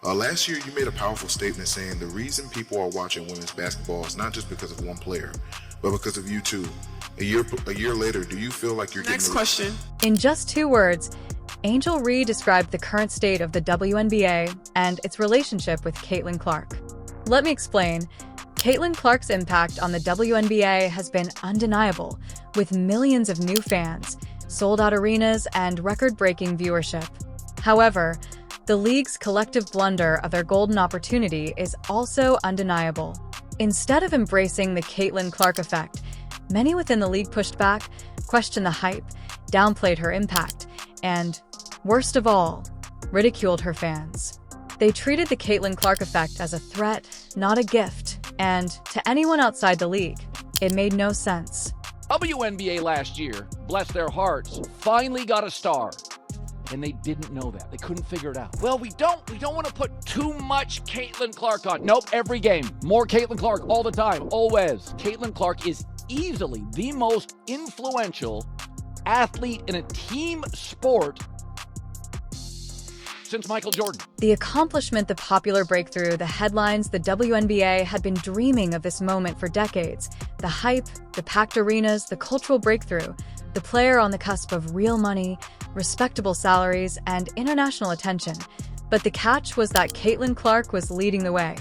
Last year, you made a powerful statement saying the reason people are watching women's basketball is not just because of one player, but because of you too. A year later, do you feel like you're Next question. In just 2 words, Angel Reese described the current state of the WNBA and its relationship with Caitlin Clark. Let me explain. Caitlin Clark's impact on the WNBA has been undeniable, with millions of new fans, sold-out arenas, and record-breaking viewership. However, the league's collective blunder of their golden opportunity is also undeniable. Instead of embracing the Caitlin Clark effect, many within the league pushed back, questioned the hype, downplayed her impact, and, worst of all, ridiculed her fans. They treated the Caitlin Clark effect as a threat, not a gift, and to anyone outside the league, it made no sense. WNBA last year, bless their hearts, finally got a star. And they didn't know that. They couldn't figure it out. Well, we don't want to put too much Caitlin Clark on. Nope, every game. More Caitlin Clark all the time, always. Caitlin Clark is easily the most influential athlete in a team sport since Michael Jordan. The accomplishment, the popular breakthrough, the headlines, the WNBA had been dreaming of this moment for decades. The hype, the packed arenas, the cultural breakthrough, the player on the cusp of real money, respectable salaries, and international attention. But the catch was that Caitlin Clark was leading the way.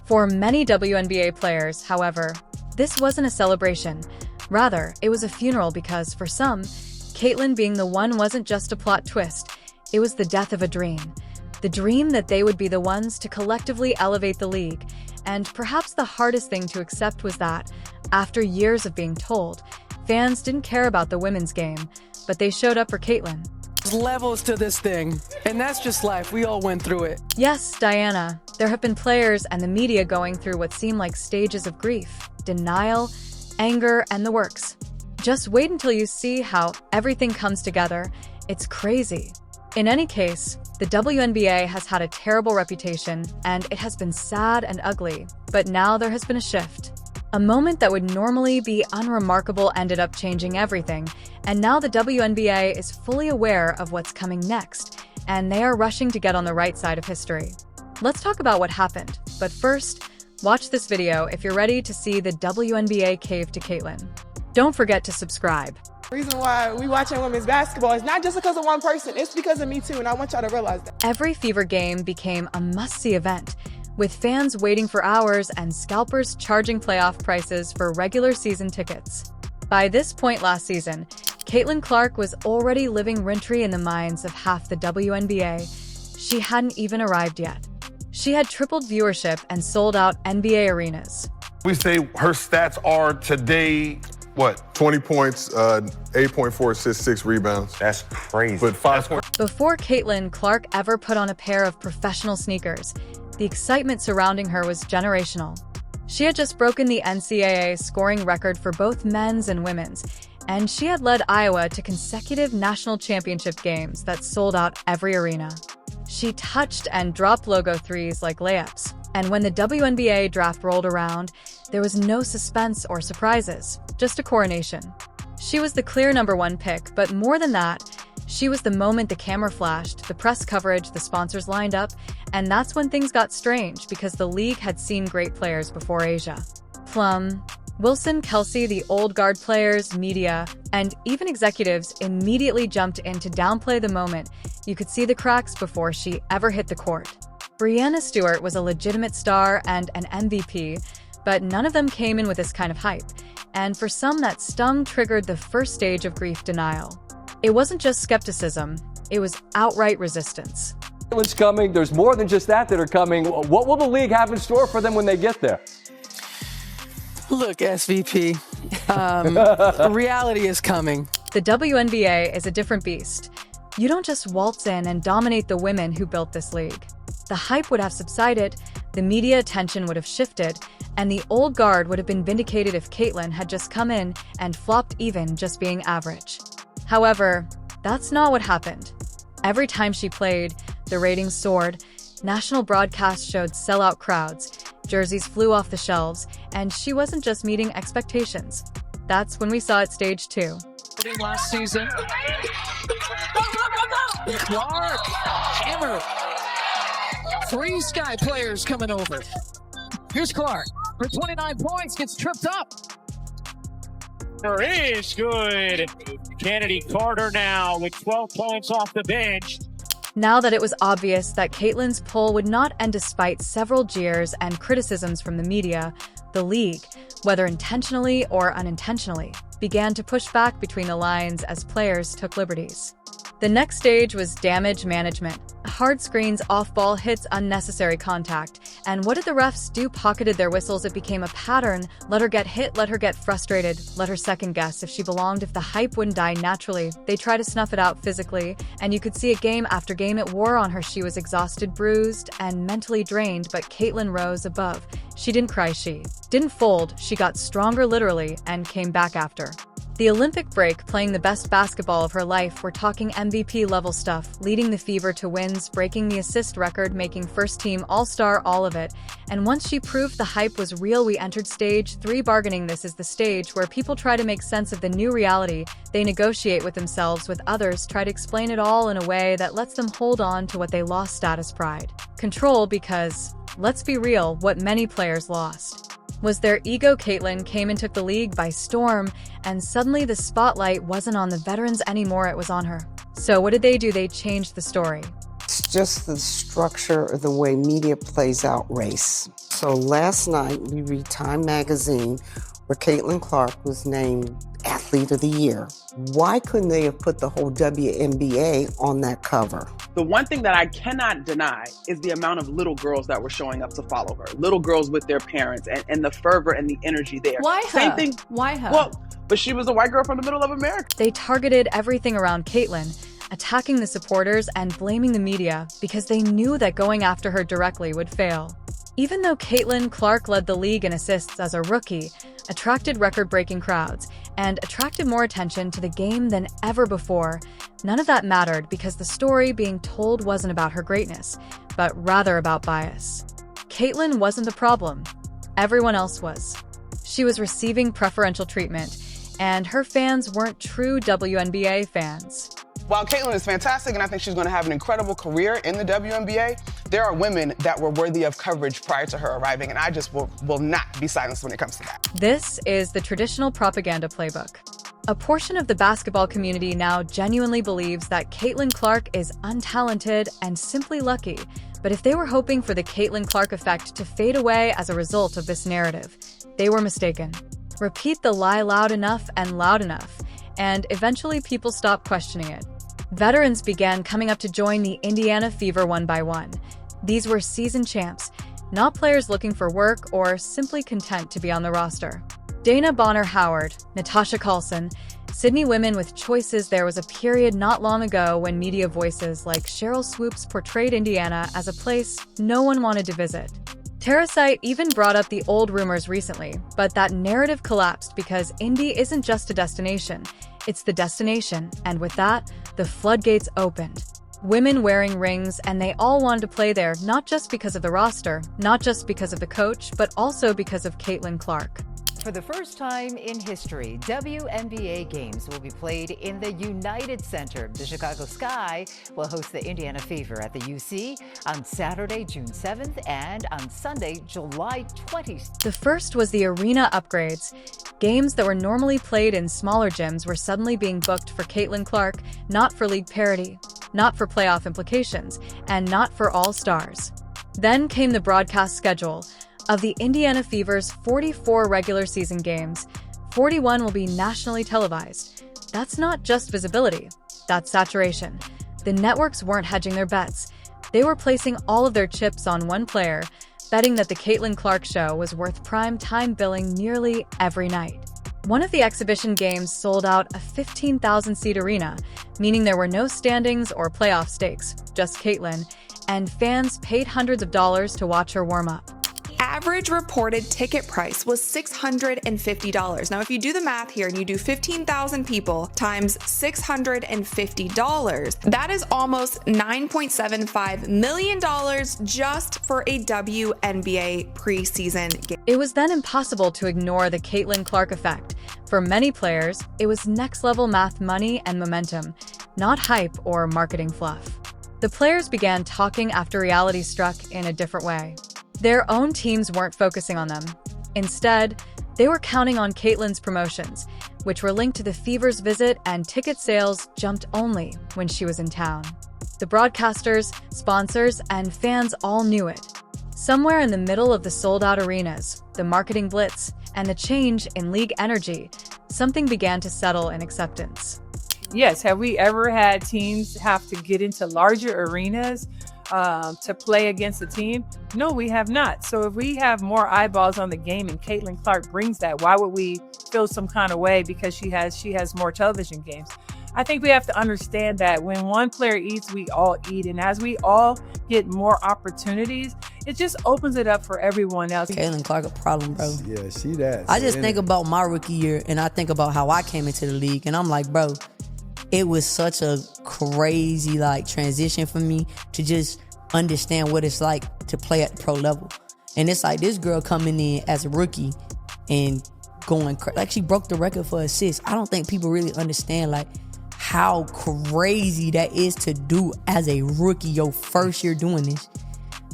For many WNBA players, however, this wasn't a celebration. Rather, it was a funeral because, for some, Caitlin being the one wasn't just a plot twist. It was the death of a dream. The dream that they would be the ones to collectively elevate the league. And perhaps the hardest thing to accept was that, after years of being told, fans didn't care about the women's game, but they showed up for Caitlin. Levels to this thing, and that's just life. We all went through it. Yes, Diana, there have been players and the media going through what seem like stages of grief, denial, anger, and the works. Just wait until you see how everything comes together. It's crazy. In any case, the WNBA has had a terrible reputation, and it has been sad and ugly, but now there has been a shift. A moment that would normally be unremarkable ended up changing everything, and now the WNBA is fully aware of what's coming next, and they are rushing to get on the right side of history. Let's talk about what happened, but first, watch this video if you're ready to see the WNBA cave to Caitlin. Don't forget to subscribe. The reason why we watching women's basketball is not just because of one person, it's because of me too, and I want y'all to realize that. Every Fever game became a must-see event, with fans waiting for hours and scalpers charging playoff prices for regular season tickets. By this point last season, Caitlin Clark was already living rent-free in the minds of half the WNBA. She hadn't even arrived yet. She had tripled viewership and sold out NBA arenas. We say her stats are today, what? 20 points, 8.4 assists, 6 rebounds. That's crazy. But 5 scores. Before Caitlin Clark ever put on a pair of professional sneakers, the excitement surrounding her was generational. She had just broken the NCAA scoring record for both men's and women's, and she had led Iowa to consecutive national championship games that sold out every arena. She touched and dropped logo threes like layups, and when the WNBA draft rolled around, there was no suspense or surprises, just a coronation. She was the clear #1 pick, but more than that, she was the moment the camera flashed, the press coverage, the sponsors lined up, and that's when things got strange because the league had seen great players before Asia. Plum, Wilson, Kelsey, the old guard players, media, and even executives immediately jumped in to downplay the moment. You could see the cracks before she ever hit the court. Breanna Stewart was a legitimate star and an MVP, but none of them came in with this kind of hype, and for some that stung triggered the first stage of grief denial. It wasn't just skepticism, it was outright resistance. What's coming? There's more than just that are coming. What will the league have in store for them when they get there? Look, SVP, reality is coming. The WNBA is a different beast. You don't just waltz in and dominate the women who built this league. The hype would have subsided, the media attention would have shifted, and the old guard would have been vindicated if Caitlin had just come in and flopped even just being average. However, that's not what happened. Every time she played, the ratings soared, national broadcasts showed sellout crowds, jerseys flew off the shelves, and she wasn't just meeting expectations. That's when we saw it stage 2. Last season. Clark, hammer. Three Sky players coming over. Here's Clark for 29 points, gets tripped up. Is good. Kennedy Carter now with 12 points off the bench. Now that it was obvious that Caitlyn's pull would not end despite several jeers and criticisms from the media, the league, whether intentionally or unintentionally, began to push back between the lines as players took liberties. The next stage was damage management. Hard screens, off-ball hits, unnecessary contact. And what did the refs do? Pocketed their whistles. It became a pattern. Let her get hit, let her get frustrated, let her second-guess if she belonged, if the hype wouldn't die naturally. They try to snuff it out physically, and you could see it game after game. It wore on her. She was exhausted, bruised, and mentally drained, but Caitlyn rose above. She didn't cry, she didn't fold. She got stronger literally and came back after. The Olympic break, playing the best basketball of her life, we're talking MVP-level stuff, leading the Fever to wins, breaking the assist record, making first-team All-Star, all of it. And once she proved the hype was real, we entered stage 3 bargaining. This is the stage where people try to make sense of the new reality. They negotiate with themselves, with others, try to explain it all in a way that lets them hold on to what they lost: status, pride, control, because, let's be real, what many players lost was their ego. Caitlyn came and took the league by storm, and suddenly the spotlight wasn't on the veterans anymore, it was on her. So what did they do? They changed the story. It's just the structure of the way media plays out race. So last night we read Time magazine where Caitlin Clark was named Athlete of the Year. Why couldn't they have put the whole WNBA on that cover? The one thing that I cannot deny is the amount of little girls that were showing up to follow her. Little girls with their parents and the fervor and the energy there. Why her? Same thing. Why her? Well, but she was a white girl from the middle of America. They targeted everything around Caitlyn, attacking the supporters and blaming the media because they knew that going after her directly would fail. Even though Caitlyn Clark led the league in assists as a rookie, attracted record-breaking crowds, and attracted more attention to the game than ever before, none of that mattered because the story being told wasn't about her greatness, but rather about bias. Caitlyn wasn't the problem. Everyone else was. She was receiving preferential treatment, and her fans weren't true WNBA fans. While Caitlyn is fantastic and I think she's going to have an incredible career in the WNBA, there are women that were worthy of coverage prior to her arriving, and I just will not be silenced when it comes to that. This is the traditional propaganda playbook. A portion of the basketball community now genuinely believes that Caitlyn Clark is untalented and simply lucky. But if they were hoping for the Caitlyn Clark effect to fade away as a result of this narrative, they were mistaken. Repeat the lie loud enough, and eventually people stopped questioning it. Veterans began coming up to join the Indiana Fever one by one. These were seasoned champs, not players looking for work or simply content to be on the roster. Dana Bonner Howard, Natasha Carlson, Sydney women with choices. There was a period not long ago when media voices like Cheryl Swoops portrayed Indiana as a place no one wanted to visit. Terrasite even brought up the old rumors recently, but that narrative collapsed because Indy isn't just a destination, it's the destination, and with that, the floodgates opened. Women wearing rings, and they all wanted to play there, not just because of the roster, not just because of the coach, but also because of Caitlyn Clark. For the first time in history, WNBA games will be played in the United Center. The Chicago Sky will host the Indiana Fever at the UC on Saturday, June 7th, and on Sunday, July 20th. The first was the arena upgrades. Games that were normally played in smaller gyms were suddenly being booked for Caitlyn Clark, not for league parity, not for playoff implications, and not for all stars. Then came the broadcast schedule. Of the Indiana Fever's 44 regular season games, 41 will be nationally televised. That's not just visibility, that's saturation. The networks weren't hedging their bets. They were placing all of their chips on one player, betting that the Caitlyn Clark show was worth prime time billing nearly every night. One of the exhibition games sold out a 15,000-seat arena, meaning there were no standings or playoff stakes, just Caitlyn, and fans paid hundreds of dollars to watch her warm up. Average reported ticket price was $650. Now, if you do the math here and you do 15,000 people times $650, that is almost $9.75 million just for a WNBA preseason game. It was then impossible to ignore the Caitlyn Clark effect. For many players, it was next-level math, money, and momentum, not hype or marketing fluff. The players began talking after reality struck in a different way. Their own teams weren't focusing on them. Instead, they were counting on Caitlyn's promotions, which were linked to the Fever's visit, and ticket sales jumped only when she was in town. The broadcasters, sponsors, and fans all knew it. Somewhere in the middle of the sold-out arenas, the marketing blitz, and the change in league energy, something began to settle in acceptance. Yes, have we ever had teams have to get into larger arenas to play against a team? No, we have not. So if we have more eyeballs on the game and Caitlin Clark brings that, why would we feel some kind of way because she has more television games? I think we have to understand that when one player eats, we all eat. And as we all get more opportunities, it just opens it up for everyone else. Caitlin Clark a problem, bro. Yeah, she does. I just think about my rookie year and I think about how I came into the league and I'm like, bro, it was such a crazy transition for me to just understand what it's like to play at the pro level. And it's like this girl coming in as a rookie and going she broke the record for assists. I don't think people really understand how crazy that is to do as a rookie, your first year doing this.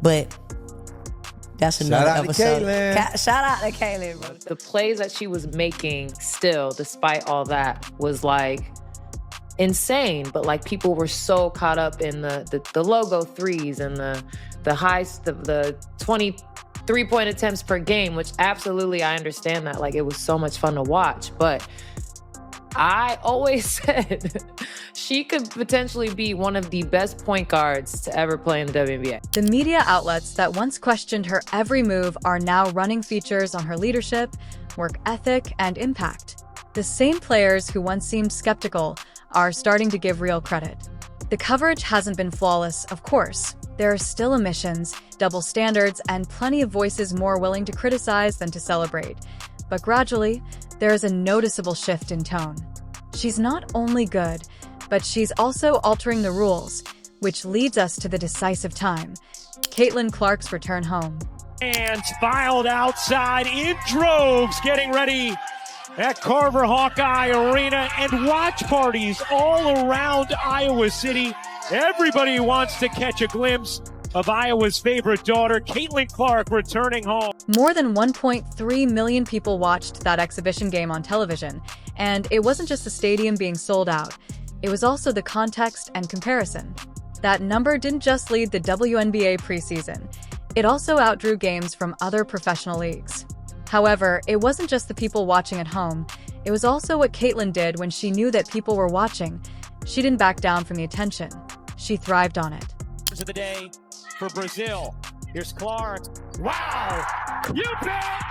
But that's another episode. Shout out to Caitlin, bro. The plays that she was making still, despite all that, was insane. But people were so caught up in the logo threes and the highs, the 20 3-point attempts per game, which absolutely I understand that. It was so much fun to watch. But I always said she could potentially be one of the best point guards to ever play in the WNBA. The media outlets that once questioned her every move are now running features on her leadership, work ethic, and impact. The same players who once seemed skeptical are starting to give real credit. The coverage hasn't been flawless, of course. There are still omissions, double standards, and plenty of voices more willing to criticize than to celebrate. But gradually, there is a noticeable shift in tone. She's not only good, but she's also altering the rules, which leads us to the decisive time, Caitlin Clark's return home. And filed outside in droves, getting ready at Carver Hawkeye Arena, and watch parties all around Iowa City. Everybody wants to catch a glimpse of Iowa's favorite daughter, Caitlin Clark, returning home. More than 1.3 million people watched that exhibition game on television, and it wasn't just the stadium being sold out. It was also the context and comparison. That number didn't just lead the WNBA preseason. It also outdrew games from other professional leagues. However, it wasn't just the people watching at home. It was also what Caitlin did when she knew that people were watching. She didn't back down from the attention. She thrived on it. Of the day for Brazil. Here's Clark. Wow! You bet!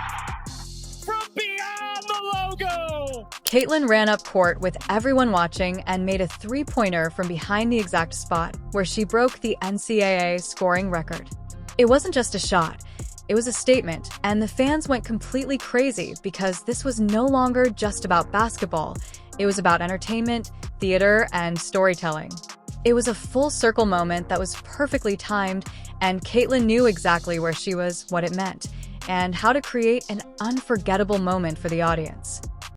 From beyond the logo! Caitlin ran up court with everyone watching and made a three-pointer from behind the exact spot where she broke the NCAA scoring record. It wasn't just a shot. It was a statement, and the fans went completely crazy because this was no longer just about basketball. It was about entertainment, theater, and storytelling. It was a full-circle moment that was perfectly timed, and Caitlin knew exactly where she was, what it meant, and how to create an unforgettable moment for the audience.